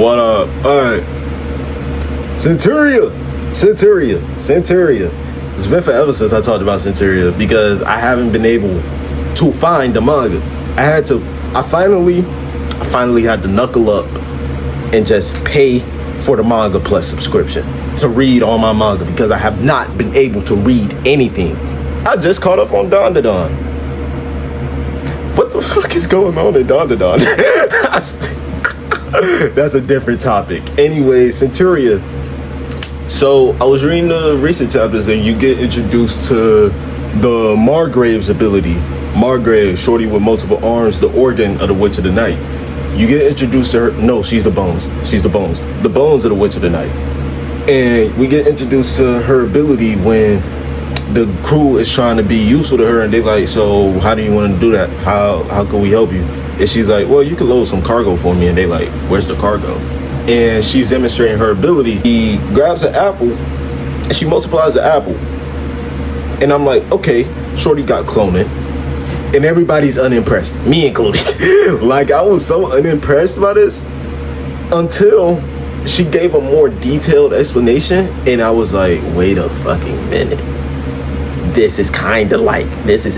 What up? Alright. Centuria. It's been forever since I talked about Centuria because I haven't been able to find the manga. I finally had to knuckle up and just pay for the Manga Plus subscription to read all my manga because I have not been able to read anything. I just caught up on Don. What the fuck is going on in Don? That's a different topic. Anyway, Centuria. So I was reading the recent chapters and you get introduced to the Margrave's ability. Margrave, shorty with multiple arms, the organ of the Witch of the Night. You get introduced to her. No, she's the bones. The bones of the Witch of the Night. And we get introduced to her ability when the crew is trying to be useful to her and they like, so how do you want to do that? How can we help you? And she's like, well, you can load some cargo for me. And they like, where's the cargo? And she's demonstrating her ability. He grabs an apple and she multiplies the apple. And I'm like, okay, shorty got cloning. And everybody's unimpressed, me included. Like, I was so unimpressed by this until she gave a more detailed explanation. And I was like, wait a fucking minute. This is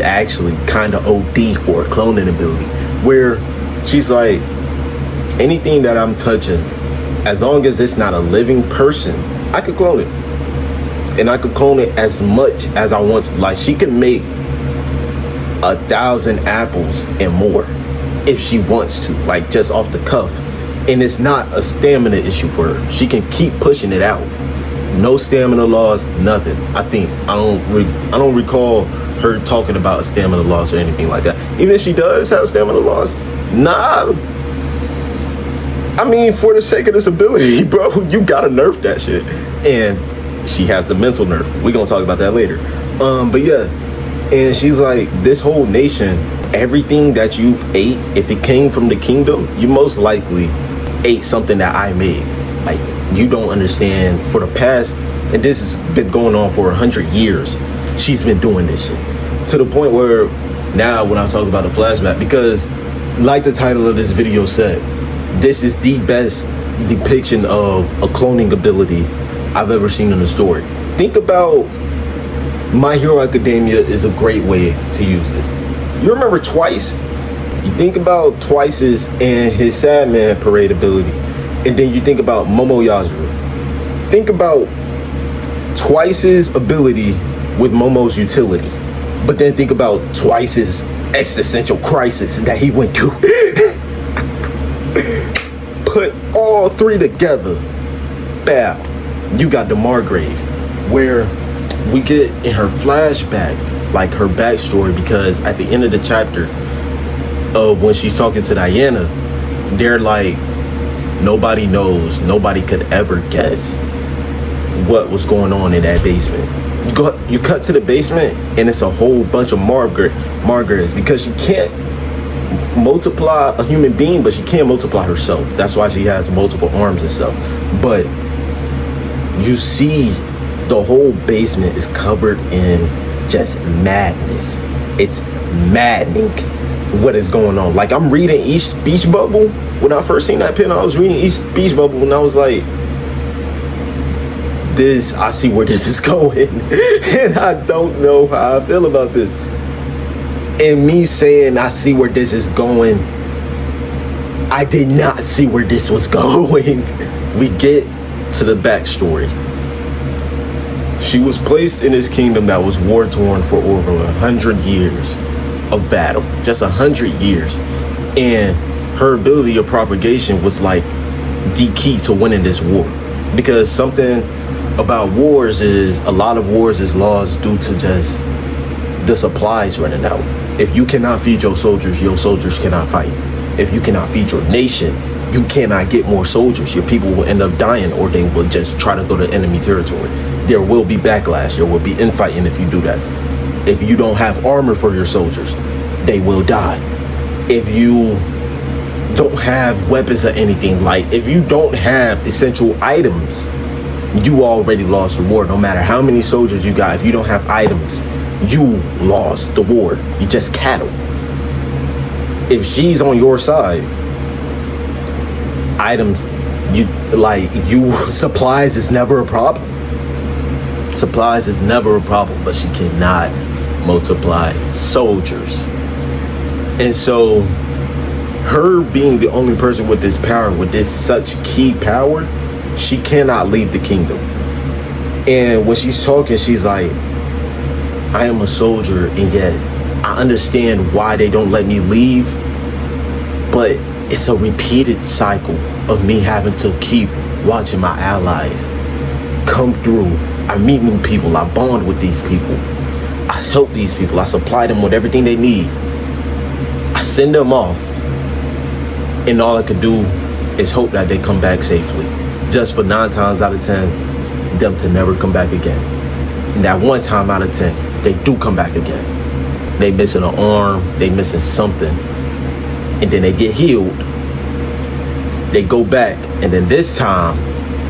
actually kind of OD for a cloning ability. Where she's like, anything that I'm touching, as long as it's not a living person, I could clone it. And I could clone it as much as I want to. Like, she can make 1,000 apples and more if she wants to, like just off the cuff. And it's not a stamina issue for her. She can keep pushing it out. No stamina loss, nothing. I don't recall her talking about a stamina loss or anything like that. Even if she does have stamina loss, nah. I mean, for the sake of this ability, bro, you gotta nerf that shit. And she has the mental nerf. We're gonna talk about that later. But yeah. And she's like, this whole nation, everything that you've ate, if it came from the kingdom, you most likely ate something that I made. Like, you don't understand, for the past, and this has been going on for 100 years, she's been doing this shit. To the point where now when I talk about the flashback, because like the title of this video said, this is the best depiction of a cloning ability I've ever seen in a story. Think about My Hero Academia is a great way to use this. You remember Twice? You think about Twice's and his Sadman Parade ability, and then you think about Momo Yajuru. Think about Twice's ability with Momo's utility, but then think about Twice's existential crisis that he went through. Put all three together, bam, you got the Margrave, where we get in her flashback, like her backstory, because at the end of the chapter of when she's talking to Diana, they're like, nobody knows, nobody could ever guess what was going on in that basement. You cut to the basement and it's a whole bunch of Margaret's, because she can't multiply a human being, but she can't multiply herself. That's why she has multiple arms and stuff. But you see the whole basement is covered in just madness. It's maddening what is going on. Like, I'm reading each speech bubble. When I first seen that pen, I was reading each speech bubble and I was like, I see where this is going. And I don't know how I feel about this. And me saying I see where this is going, I did not see where this was going. We get to the backstory. She was placed in this kingdom that was war-torn for over 100 years of battle. Just 100 years. And her ability of propagation was like the key to winning this war. Because something about wars is, a lot of wars is lost due to just the supplies running out. If you cannot feed your soldiers cannot fight. If you cannot feed your nation, you cannot get more soldiers. Your people will end up dying, or they will just try to go to enemy territory. There will be backlash. There will be infighting if you do that. If you don't have armor for your soldiers, they will die. If you don't have weapons or anything, like if you don't have essential items, you already lost the war. No matter how many soldiers you got, if you don't have items, you lost the war. You just cattle. If she's on your side, items Supplies is never a problem. Supplies is never a problem, but she cannot multiply soldiers. And so her being the only person with this power, with this such key power, she cannot leave the kingdom. And when she's talking, she's like, I am a soldier, and yet I understand why they don't let me leave, but it's a repeated cycle of me having to keep watching my allies come through. I meet new people, I bond with these people, I help these people, I supply them with everything they need, I send them off, and all I can do is hope that they come back safely, just for 9 times out of 10 them to never come back again. And that 1 time out of 10 they do come back again. They missing an arm, they missing something, and then they get healed, they go back, and then this time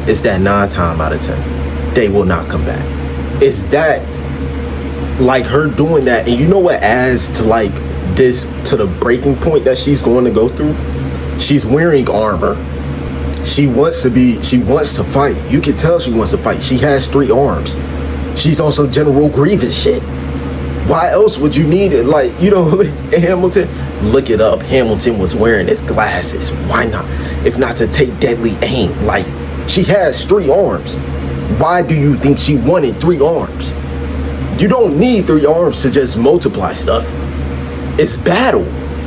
it's that 9 time out of 10 they will not come back. It's that, like, her doing that, and you know what adds to like this, to the breaking point that she's going to go through? She's wearing armor. She wants to fight. You can tell she wants to fight. She has 3 arms. She's also General Grievous shit. Why else would you need it? Like, you know, Hamilton, look it up. Hamilton was wearing his glasses. Why not? If not to take deadly aim. Like, she has 3 arms. Why do you think she wanted 3 arms? You don't need 3 arms to just multiply stuff. It's battle.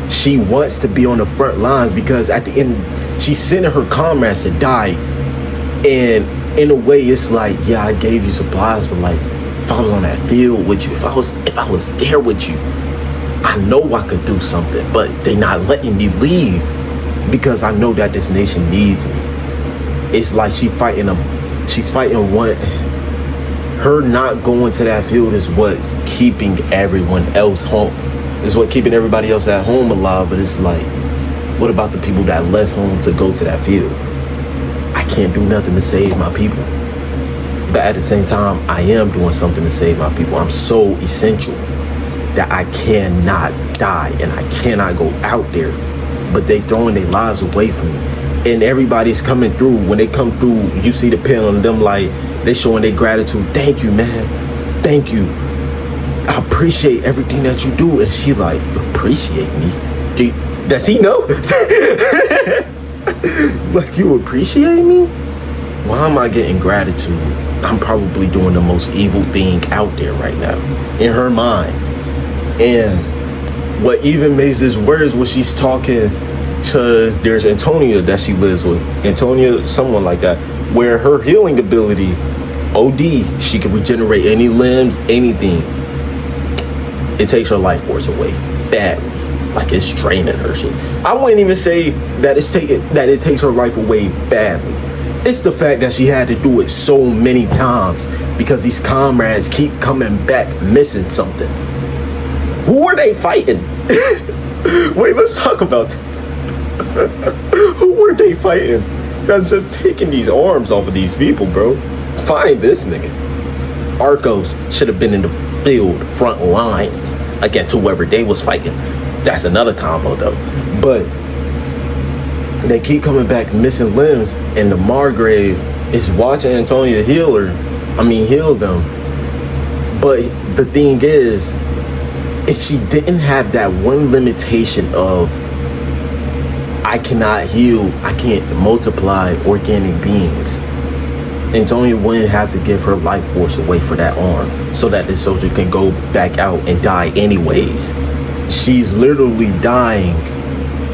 She wants to be on the front lines because at the end, she's sending her comrades to die. And in a way, it's like, yeah, I gave you supplies, but like, if I was on that field with you, if I was there with you, I know I could do something, but they not letting me leave because I know that this nation needs me. It's like she's fighting one. Her not going to that field is what's keeping everyone else home. It's what keeping everybody else at home alive. But it's like, what about the people that left home to go to that field? I can't do nothing to save my people. But at the same time, I am doing something to save my people. I'm so essential that I cannot die and I cannot go out there. But they throwing their lives away from me. And everybody's coming through. When they come through, you see the pen on them, like, they showing their gratitude. Thank you, man. Thank you. I appreciate everything that you do. And she like, appreciate me? Does he know? Like, you appreciate me? Why am I getting gratitude? I'm probably doing the most evil thing out there right now, in her mind. And what even makes this worse when she's talking, because there's Antonia that she lives with. Antonia, someone like that, where her healing ability, OD, she can regenerate any limbs, anything. It takes her life force away badly. Like, it's draining her shit. I wouldn't even say that it takes her life away badly. It's the fact that she had to do it so many times because these comrades keep coming back missing something. Who are they fighting? Wait, let's talk about that. Who were they fighting? That's just taking these arms off of these people, bro. Find this nigga. Arcos should have been in the field front lines against whoever they was fighting. That's another combo though. But they keep coming back missing limbs, and the Margrave is watching Antonia heal them. But the thing is, if she didn't have that one limitation of I cannot heal, I can't multiply organic beings, Antonia wouldn't have to give her life force away for that arm so that this soldier can go back out and die anyways. She's literally dying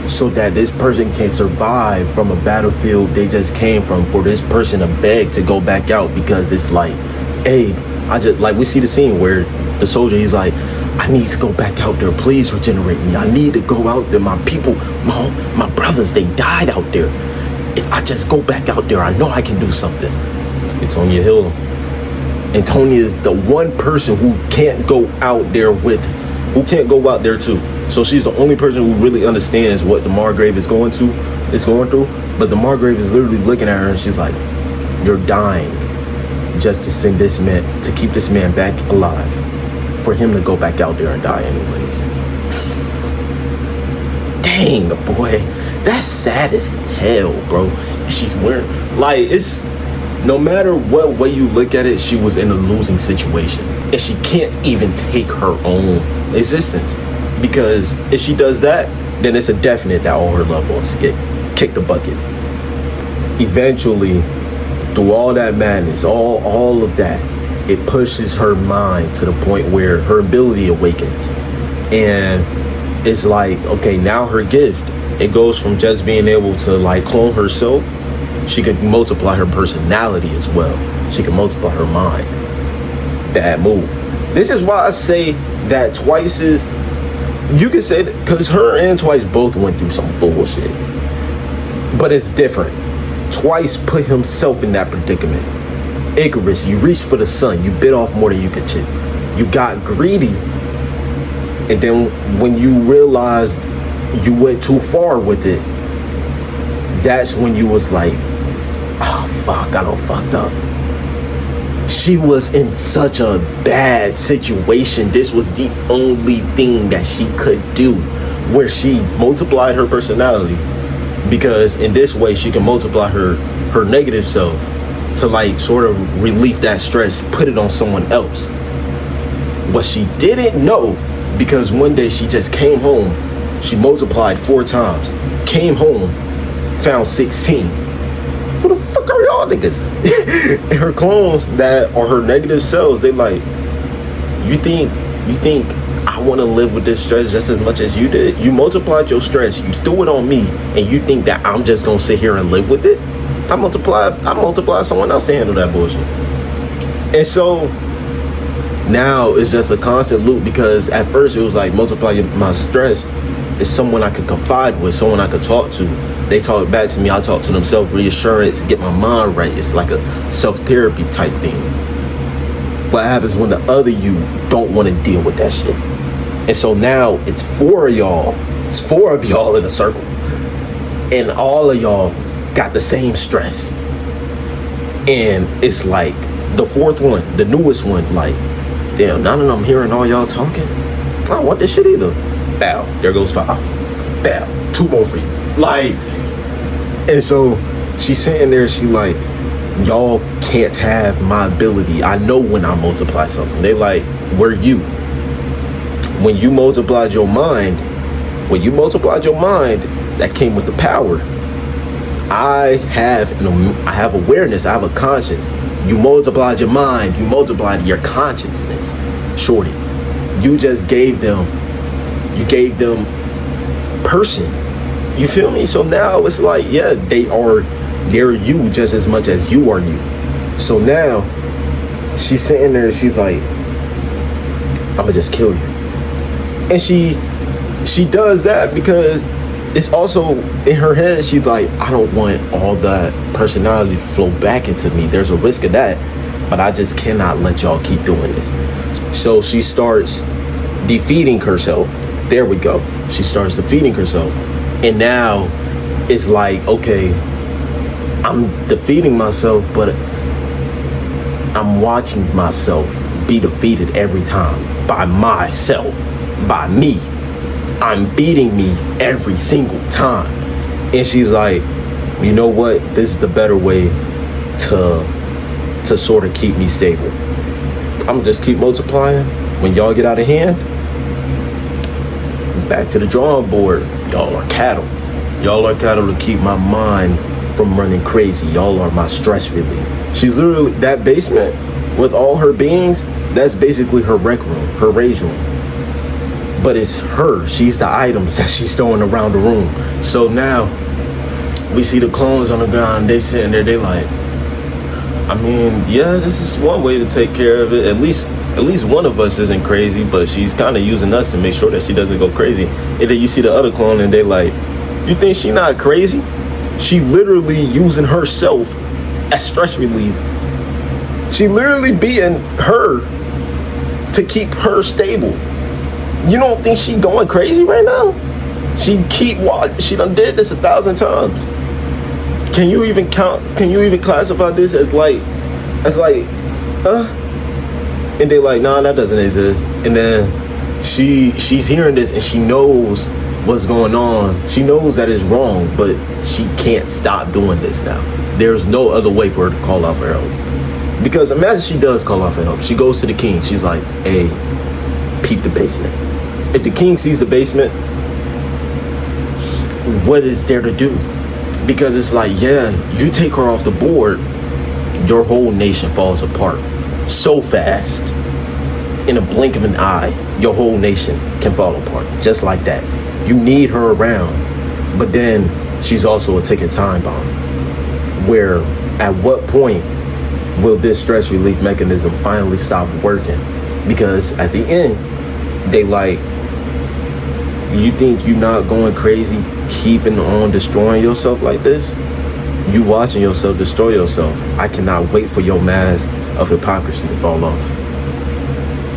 so that this person can survive from a battlefield they just came from, for this person to beg to go back out because it's like, hey, we see the scene where the soldier, he's like, I need to go back out there, please regenerate me, I need to go out there, my people, my brothers, they died out there. If I just go back out there, I know I can do something. Antonia heal him. Antonia is the one person who can't go out there too. So she's the only person who really understands what the Margrave is going through. But the Margrave is literally looking at her and she's like, you're dying just to send this man, to keep this man back alive, for him to go back out there and die anyways. Dang, boy, that's sad as hell, bro. And she's wearing. Like, it's no matter what way you look at it, she was in a losing situation, and she can't even take her own existence, because if she does that, then it's a definite that all her loved ones get kicked the bucket. Eventually, through all that madness, all of that, it pushes her mind to the point where her ability awakens, and it's like, okay, now her gift, it goes from just being able to like clone herself. She can multiply her personality as well. She can multiply her mind. That move. This is why I say that Twice is, you can say that, because her and Twice both went through some bullshit, but it's different. Twice put himself in that predicament. Icarus, you reached for the sun, you bit off more than you could chew. You got greedy, and then when you realized you went too far with it, that's when you was like, oh fuck, I done fucked up. She was in such a bad situation. This was the only thing that she could do, where she multiplied her personality, because in this way she can multiply her negative self to like sort of relieve that stress, put it on someone else. But she didn't know, because one day she just came home, she multiplied 4 times, came home, found 16. Who the fuck are y'all niggas? And her clones that are her negative selves, they like, you think I want to live with this stress just as much as you did? You multiplied your stress, you threw it on me, and you think that I'm just gonna sit here and live with it? I multiplied someone else to handle that bullshit. And so now it's just a constant loop, because at first it was like, multiply my stress. It's someone I could confide with, someone I could talk to. They talk back to me, I talk to them, self-reassurance, get my mind right. It's like a self-therapy type thing. What happens when the other you don't want to deal with that shit? And so now it's 4 of y'all. It's 4 of y'all in a circle, and all of y'all got the same stress. And it's like the 4th one, the newest one, like, damn, none of them hearing all y'all talking. I don't want this shit either. Bow, there goes 5. Bow, 2 more for you. Like, and so she's sitting there, she like, y'all can't have my ability. I know when I multiply something. They like, where you? When you multiplied your mind, that came with the power. I have awareness, I have a conscience. You multiplied your mind, you multiplied your consciousness, shorty. You just gave them person. You feel me? So now it's like, yeah, they're you just as much as you are you. So now she's sitting there, she's like, I'ma just kill you. And she does that because it's also in her head, she's like, I don't want all that personality to flow back into me. There's a risk of that, but I just cannot let y'all keep doing this. So she starts defeating herself. There we go. She starts defeating herself. And now it's like, okay, I'm defeating myself, but I'm watching myself be defeated every time by myself, by me. I'm beating me every single time. And she's like, you know what? This is the better way to sort of keep me stable. I'm just keep multiplying. When y'all get out of hand, back to the drawing board. Y'all are cattle. Y'all are cattle to keep my mind from running crazy. Y'all are my stress relief. She's literally, that basement with all her beings, that's basically her rec room, her rage room. But it's her. She's the items that she's throwing around the room. So now we see the clones on the ground. They sitting there. They like, I mean, yeah, this is one way to take care of it. At least one of us isn't crazy, but she's kind of using us to make sure that she doesn't go crazy. And then you see the other clone and they like, you think she not crazy? She literally using herself as stress relief. She literally beating her to keep her stable. You don't think she going crazy right now? She done did this 1,000 times. Can you even classify this as like, and they like, nah, that doesn't exist. And then she's hearing this and she knows what's going on. She knows that it's wrong, but she can't stop doing this now. There's no other way for her to call out for help. Because imagine she does call out for help. She goes to the king. She's like, hey, peep the basement. If the king sees the basement, what is there to do? Because it's like, yeah, you take her off the board, your whole nation falls apart so fast. In a blink of an eye, your whole nation can fall apart just like that. You need her around, but then she's also a ticking time bomb. Where at what point will this stress relief mechanism finally stop working? Because at the end, they like, you think you're not going crazy keeping on destroying yourself like this? You watching yourself destroy yourself. I cannot wait for your mask of hypocrisy to fall off.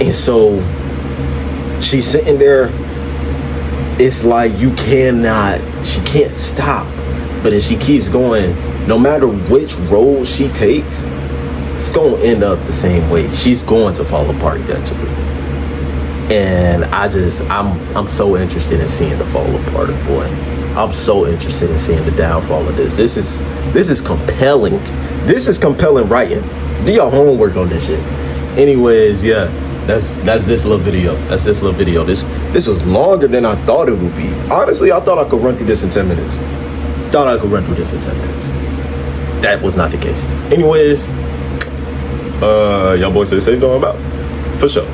And so she's sitting there. It's like she can't stop. But if she keeps going, no matter which road she takes, it's going to end up the same way. She's going to fall apart eventually. And I'm so interested in seeing the fall apart, boy. I'm so interested in seeing the downfall of this. This is compelling. This is compelling writing. Do your homework on this shit. Anyways, yeah, that's this little video. This was longer than I thought it would be. Honestly, I thought I could run through this in 10 minutes. That was not the case. Anyways, y'all boys stay safe, going about. For sure.